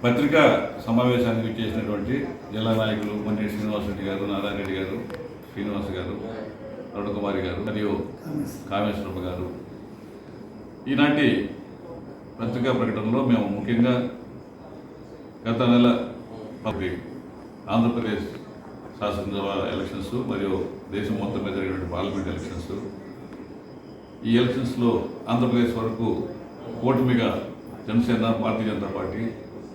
పత్రికా సమావేశానికి చేసినటువంటి జిల్లా నాయకులు మన్నేటి శ్రీనివాసరెడ్డి గారు, నారాయణ రెడ్డి గారు, శ్రీనివాస్ గారు, అరుణకుమారి గారు మరియు కామేశ్వరప్ప గారు, ఈనాటి పత్రికా ప్రకటనలో మేము ముఖ్యంగా గత నెల ఆంధ్రప్రదేశ్ శాసనసభ ఎలక్షన్స్ మరియు దేశం మొత్తం మీద జరిగినటువంటి పార్లమెంట్ ఎలక్షన్స్, ఈ ఎలక్షన్స్లో ఆంధ్రప్రదేశ్ వరకు కూటమిగా జనసేన, భారతీయ జనతా పార్టీ,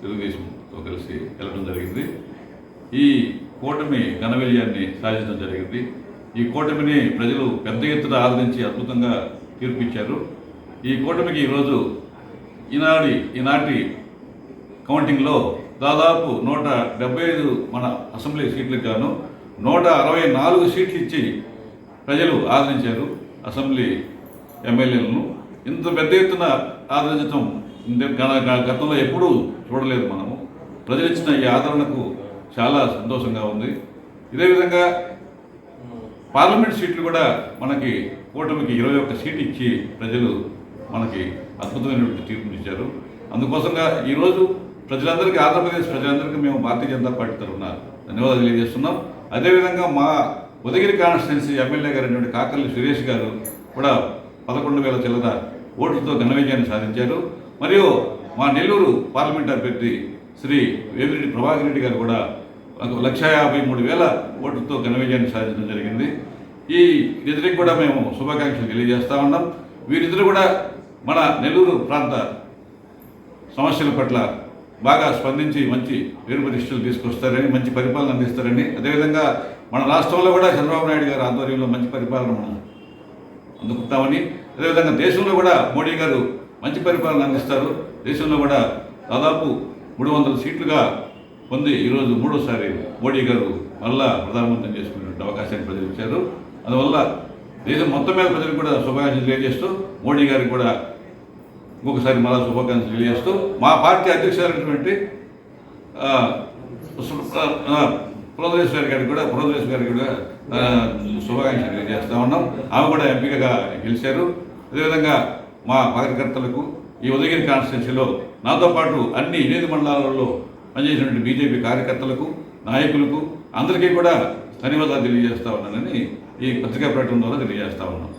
తెలుగుదేశంతో కలిసి వెళ్ళడం జరిగింది. ఈ కూటమి ఘన విజయాన్ని సాధించడం జరిగింది. ఈ కూటమిని ప్రజలు పెద్ద ఎత్తున ఆదరించి అద్భుతంగా తీర్పిచ్చారు. ఈ కూటమికి ఈరోజు ఈనాటి కౌంటింగ్లో దాదాపు 175 మన అసెంబ్లీ సీట్లకు గాను 164 సీట్లు ఇచ్చి ప్రజలు ఆదరించారు. అసెంబ్లీ ఎమ్మెల్యేలను ఇంత పెద్ద ఎత్తున ఆదరించడం గతంలో ఎప్పుడూ చూడలేదు. మనము ప్రజలు ఇచ్చిన ఈ ఆదరణకు చాలా సంతోషంగా ఉంది. ఇదే విధంగా పార్లమెంట్ సీట్లు కూడా మనకి కూటమికి 21 సీట్లు ఇచ్చి ప్రజలు మనకి అద్భుతమైనటువంటి తీర్పునిచ్చారు. అందుకోసంగా ఈరోజు ప్రజలందరికీ, ఆంధ్రప్రదేశ్ ప్రజలందరికీ మేము భారతీయ జనతా పార్టీ తరఫున ధన్యవాదాలు తెలియజేస్తున్నాం. అదేవిధంగా మా ఉదయగిరి కాన్స్టిట్యున్సీ ఎమ్మెల్యే గారైనటువంటి కాకర్ల సురేష్ గారు కూడా 11,000 చిల్లర ఓట్లతో ఘన విజయాన్ని సాధించారు. మరియు మా నెల్లూరు పార్లమెంట్ అభ్యర్థి శ్రీ వేమిరెడ్డి ప్రభాకర్ రెడ్డి గారు కూడా 1,53,000 ఓట్లతో ఘన విజయాన్ని సాధించడం జరిగింది. ఈ ఇద్దరికి కూడా మేము శుభాకాంక్షలు తెలియజేస్తా ఉన్నాం. వీరిద్దరు కూడా మన నెల్లూరు ప్రాంత సమస్యల పట్ల బాగా స్పందించి మంచి పేరు ప్రతిష్టలు తీసుకొస్తారని, మంచి పరిపాలన అందిస్తారని, అదేవిధంగా మన రాష్ట్రంలో కూడా చంద్రబాబు నాయుడు గారి ఆధ్వర్యంలో మంచి పరిపాలన మనం అందుకుంటామని, అదేవిధంగా దేశంలో కూడా మోడీ గారు మంచి పరిపాలన అందిస్తారు. దేశంలో కూడా దాదాపు 300 సీట్లుగా పొంది ఈరోజు 3వసారి మోడీ గారు మళ్ళా ప్రధానమంత్రిని చేసుకునే అవకాశాన్ని ప్రజలు ఇచ్చారు. అందువల్ల దేశం మొత్తం మీద ప్రజలకు కూడా శుభాకాంక్షలు తెలియజేస్తూ, మోడీ గారికి కూడా ఇంకొకసారి మళ్ళా శుభాకాంక్షలు తెలియజేస్తూ, మా పార్టీ అధ్యక్షులైనటువంటి పురంధరేశ్వరి గారికి కూడా శుభాకాంక్షలు తెలియజేస్తూ ఉన్నాం. ఆమె కూడా ఎంపికగా గెలిచారు. అదేవిధంగా మా కార్యకర్తలకు, ఈ ఉదయగిరి కాన్స్టిట్యున్సీలో నాతో పాటు అన్ని 8 మండలాలలో పనిచేసినటువంటి బీజేపీ కార్యకర్తలకు, నాయకులకు అందరికీ కూడా ధన్యవాదాలు తెలియజేస్తా ఉన్నానని ఈ పత్రికా ప్రకటన ద్వారా తెలియజేస్తా ఉన్నాం.